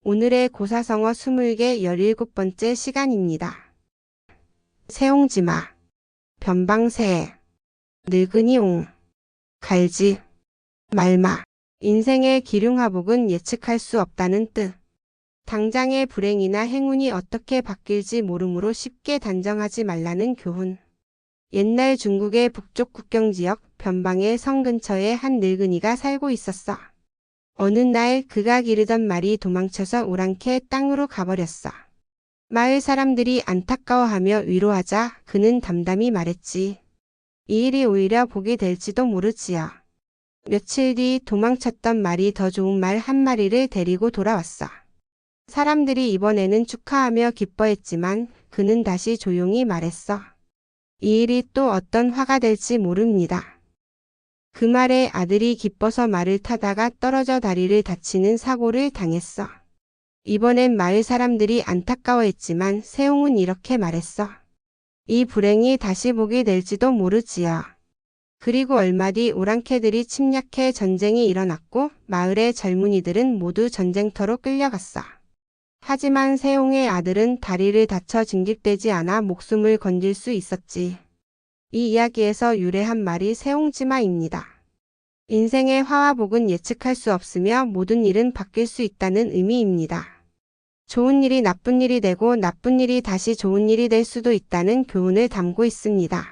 오늘의 고사성어 20개 17번째 시간입니다. 세옹지마, 변방새, 늙은이옹, 갈지, 말마. 인생의 기륭화복은 예측할 수 없다는 뜻. 당장의 불행이나 행운이 어떻게 바뀔지 모르므로 쉽게 단정하지 말라는 교훈. 옛날 중국의 북쪽 국경지역 변방의 성 근처에 한 늙은이가 살고 있었어. 어느 날 그가 기르던 말이 도망쳐서 오랑캐 땅으로 가버렸어. 마을 사람들이 안타까워하며 위로하자 그는 담담히 말했지. 이 일이 오히려 복이 될지도 모르지요. 며칠 뒤 도망쳤던 말이 더 좋은 말 한 마리를 데리고 돌아왔어. 사람들이 이번에는 축하하며 기뻐했지만 그는 다시 조용히 말했어. 이 일이 또 어떤 화가 될지 모릅니다. 그 말에 아들이 기뻐서 말을 타다가 떨어져 다리를 다치는 사고를 당했어. 이번엔 마을 사람들이 안타까워했지만 세옹은 이렇게 말했어. 이 불행이 다시 복이 될지도 모르지요. 그리고 얼마 뒤 오랑캐들이 침략해 전쟁이 일어났고 마을의 젊은이들은 모두 전쟁터로 끌려갔어. 하지만 세옹의 아들은 다리를 다쳐 징집되지 않아 목숨을 건질 수 있었지. 이 이야기에서 유래한 말이 세옹지마입니다. 인생의 화와 복은 예측할 수 없으며 모든 일은 바뀔 수 있다는 의미입니다. 좋은 일이 나쁜 일이 되고 나쁜 일이 다시 좋은 일이 될 수도 있다는 교훈을 담고 있습니다.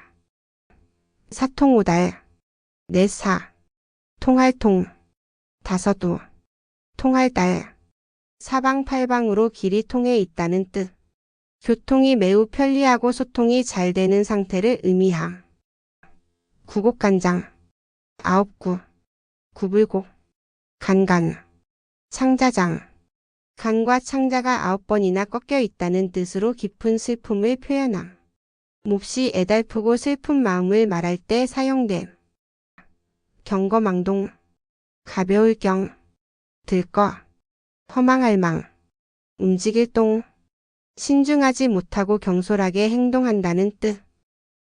사통오달, 내사, 통할통, 다서도, 통할달, 사방팔방으로 길이 통해 있다는 뜻. 교통이 매우 편리하고 소통이 잘 되는 상태를 의미함. 구곡간장, 아홉구, 구불곡, 간간, 창자장. 간과 창자가 9번이나 꺾여 있다는 뜻으로 깊은 슬픔을 표현함. 몹시 애달프고 슬픈 마음을 말할 때 사용됨. 경거망동, 가벼울 경, 들거, 허망할 망, 움직일 동. 신중하지 못하고 경솔하게 행동한다는 뜻.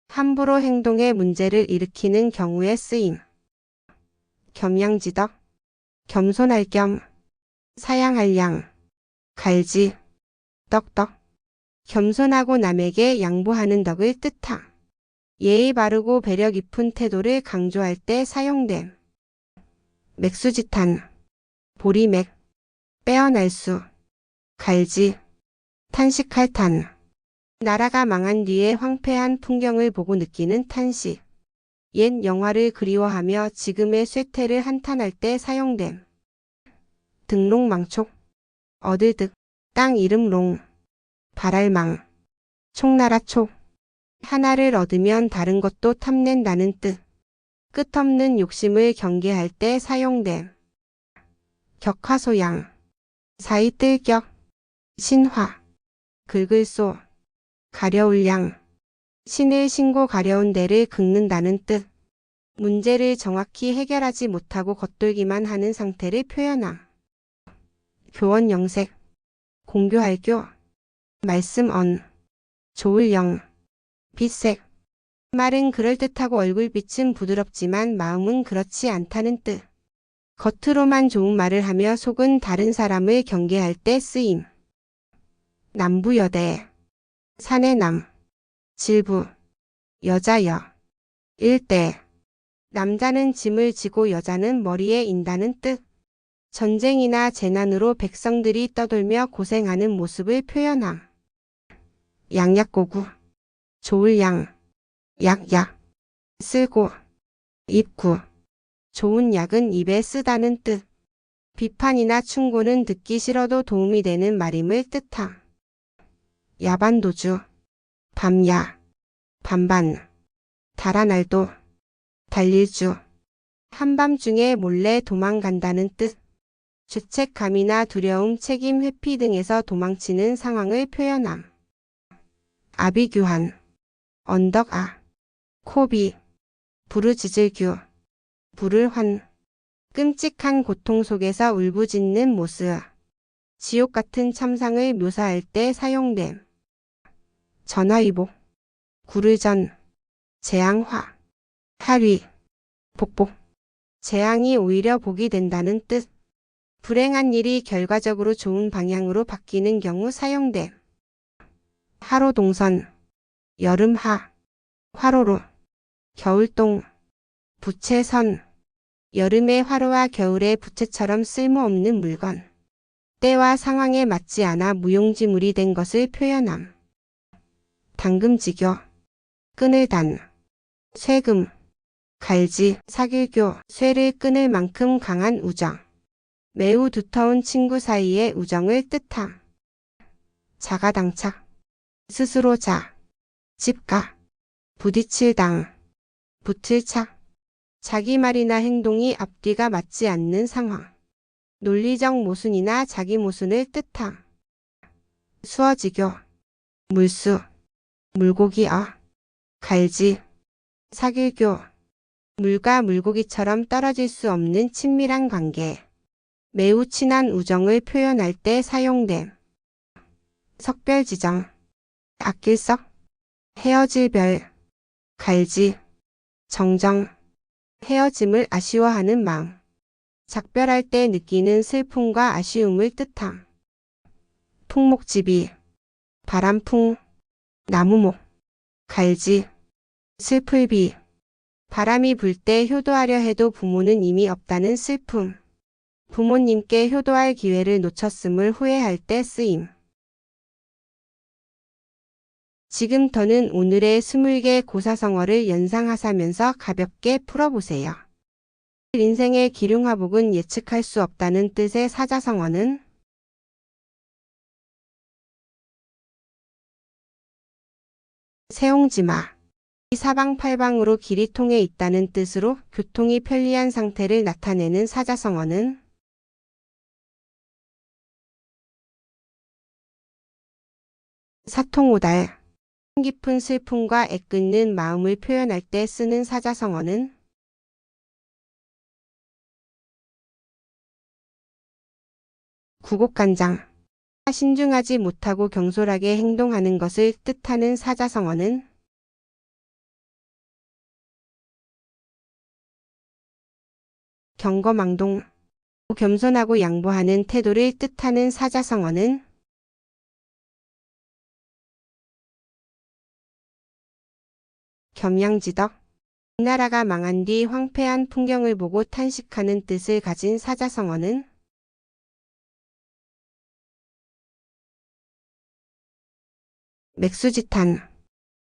함부로 행동에 문제를 일으키는 경우에 쓰임. 겸양지덕, 겸손할 겸, 사양할 양, 갈지, 떡떡. 겸손하고 남에게 양보하는 덕을 뜻함. 예의 바르고 배려 깊은 태도를 강조할 때 사용됨. 맥수지탄, 보리맥, 빼어날 수, 갈지, 탄식할 탄. 나라가 망한 뒤에 황폐한 풍경을 보고 느끼는 탄식. 옛 영화를 그리워하며 지금의 쇠퇴를 한탄할 때 사용됨. 등롱망촉, 얻을득, 땅 이름 롱, 발알망, 촉나라촉. 하나를 얻으면 다른 것도 탐낸다는 뜻. 끝없는 욕심을 경계할 때 사용됨. 격화소양, 사이뜰격, 신화, 긁을소, 가려울 양. 신을 신고 가려운 데를 긁는다는 뜻. 문제를 정확히 해결하지 못하고 겉돌기만 하는 상태를 표현함. 교원영색, 공교할 교, 말씀 언, 좋을 영, 빛색. 말은 그럴듯하고 얼굴빛은 부드럽지만 마음은 그렇지 않다는 뜻. 겉으로만 좋은 말을 하며 속은 다른 사람을 경계할 때 쓰임. 남부여대, 사내남, 질부, 여자여, 일대. 남자는 짐을 지고 여자는 머리에 인다는 뜻. 전쟁이나 재난으로 백성들이 떠돌며 고생하는 모습을 표현함. 양약고구, 좋을 양, 약약, 쓸고, 입구. 좋은 약은 입에 쓰다는 뜻. 비판이나 충고는 듣기 싫어도 도움이 되는 말임을 뜻함. 야반도주, 밤야, 반반, 달아날도, 달릴주. 한밤중에 몰래 도망간다는 뜻. 죄책감이나 두려움, 책임 회피 등에서 도망치는 상황을 표현함. 아비규환, 언덕아, 코비, 부르짖을규, 불을 환. 끔찍한 고통 속에서 울부짖는 모습. 지옥 같은 참상을 묘사할 때 사용됨. 전화위복, 구르전, 재앙화, 하위, 복복. 재앙이 오히려 복이 된다는 뜻. 불행한 일이 결과적으로 좋은 방향으로 바뀌는 경우 사용됨. 하로동선, 여름하, 화로로, 겨울동, 부채선, 여름의 화로와 겨울의 부채처럼 쓸모없는 물건. 때와 상황에 맞지 않아 무용지물이 된 것을 표현함. 당금지교, 끈을 단, 쇠금, 갈지, 사길교, 쇠를 끊을 만큼 강한 우정. 매우 두터운 친구 사이의 우정을 뜻함. 자가당착, 스스로 자, 집가, 부딪힐 당, 붙을 착. 자기 말이나 행동이 앞뒤가 맞지 않는 상황. 논리적 모순이나 자기 모순을 뜻함. 수어지교, 물수, 물고기어, 갈지, 사길교, 물과 물고기처럼 떨어질 수 없는 친밀한 관계. 매우 친한 우정을 표현할 때 사용됨. 석별지정, 아낄석, 헤어질 별, 갈지, 정정, 헤어짐을 아쉬워하는 마음. 작별할 때 느끼는 슬픔과 아쉬움을 뜻함. 풍목지비, 바람풍, 나무목, 갈지, 슬플비. 바람이 불 때 효도하려 해도 부모는 이미 없다는 슬픔. 부모님께 효도할 기회를 놓쳤음을 후회할 때 쓰임. 지금부터는 오늘의 20개 고사성어를 연상하사면서 가볍게 풀어보세요. 인생의 기륭화복은 예측할 수 없다는 뜻의 사자성어는 세옹지마. 사방팔방으로 길이 통해 있다는 뜻으로 교통이 편리한 상태를 나타내는 사자성어는 사통오달. 깊은 슬픔과 애끓는 마음을 표현할 때 쓰는 사자성어는 구곡간장. 신중하지 못하고 경솔하게 행동하는 것을 뜻하는 사자성어는 경거망동. 겸손하고 양보하는 태도를 뜻하는 사자성어는 겸양지덕. 나라가 망한 뒤 황폐한 풍경을 보고 탄식하는 뜻을 가진 사자성어는 맥수지탄.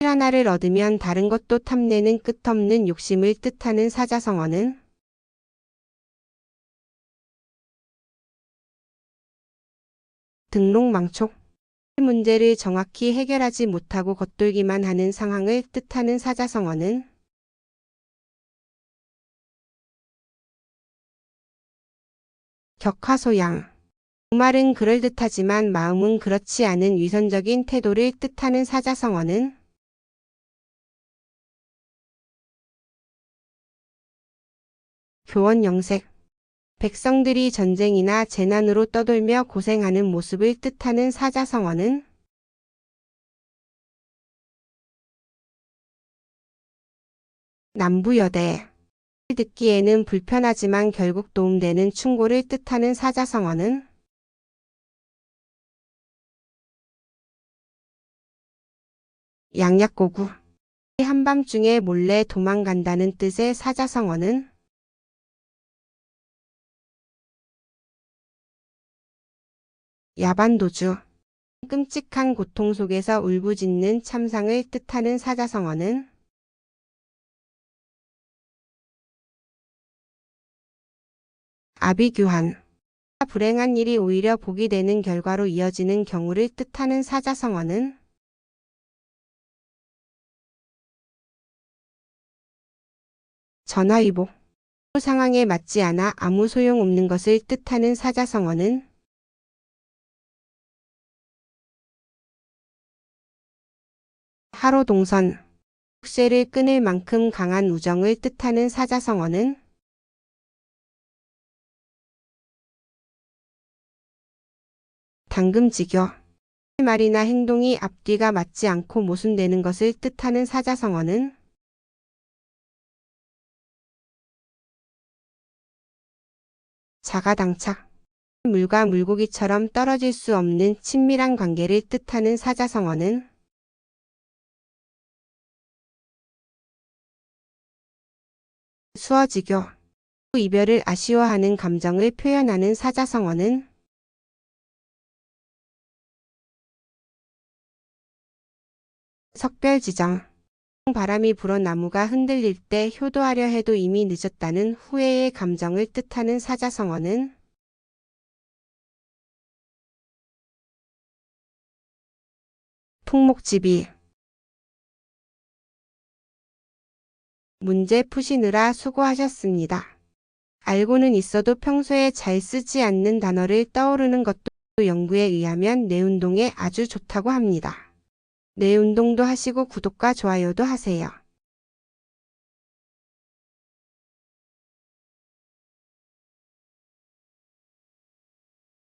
하나를 얻으면 다른 것도 탐내는 끝없는 욕심을 뜻하는 사자성어는 등록망촉. 문제를 정확히 해결하지 못하고 겉돌기만 하는 상황을 뜻하는 사자성어는 격화소양. 말은 그럴듯하지만 마음은 그렇지 않은 위선적인 태도를 뜻하는 사자성어는 교원영색. 백성들이 전쟁이나 재난으로 떠돌며 고생하는 모습을 뜻하는 사자성어는 남부여대. 듣기에는 불편하지만 결국 도움되는 충고를 뜻하는 사자성어는 양약고구. 한밤중에 몰래 도망간다는 뜻의 사자성어는 야반도주. 끔찍한 고통 속에서 울부짖는 참상을 뜻하는 사자성어는 아비규환. 불행한 일이 오히려 복이 되는 결과로 이어지는 경우를 뜻하는 사자성어는 전화위복. 상황에 맞지 않아 아무 소용없는 것을 뜻하는 사자성어는 하로동선. 쇠를 끊을 만큼 강한 우정을 뜻하는 사자성어는 당금지교. 말이나 행동이 앞뒤가 맞지 않고 모순되는 것을 뜻하는 사자성어는 자가당착. 물과 물고기처럼 떨어질 수 없는 친밀한 관계를 뜻하는 사자성어는 수어지교. 이별을 아쉬워하는 감정을 표현하는 사자성어는 석별지정. 바람이 불어 나무가 흔들릴 때 효도하려 해도 이미 늦었다는 후회의 감정을 뜻하는 사자성어는 풍목지비. 문제 푸시느라 수고하셨습니다. 알고는 있어도 평소에 잘 쓰지 않는 단어를 떠오르는 것도 연구에 의하면 뇌운동에 아주 좋다고 합니다. 뇌운동도 하시고 구독과 좋아요도 하세요.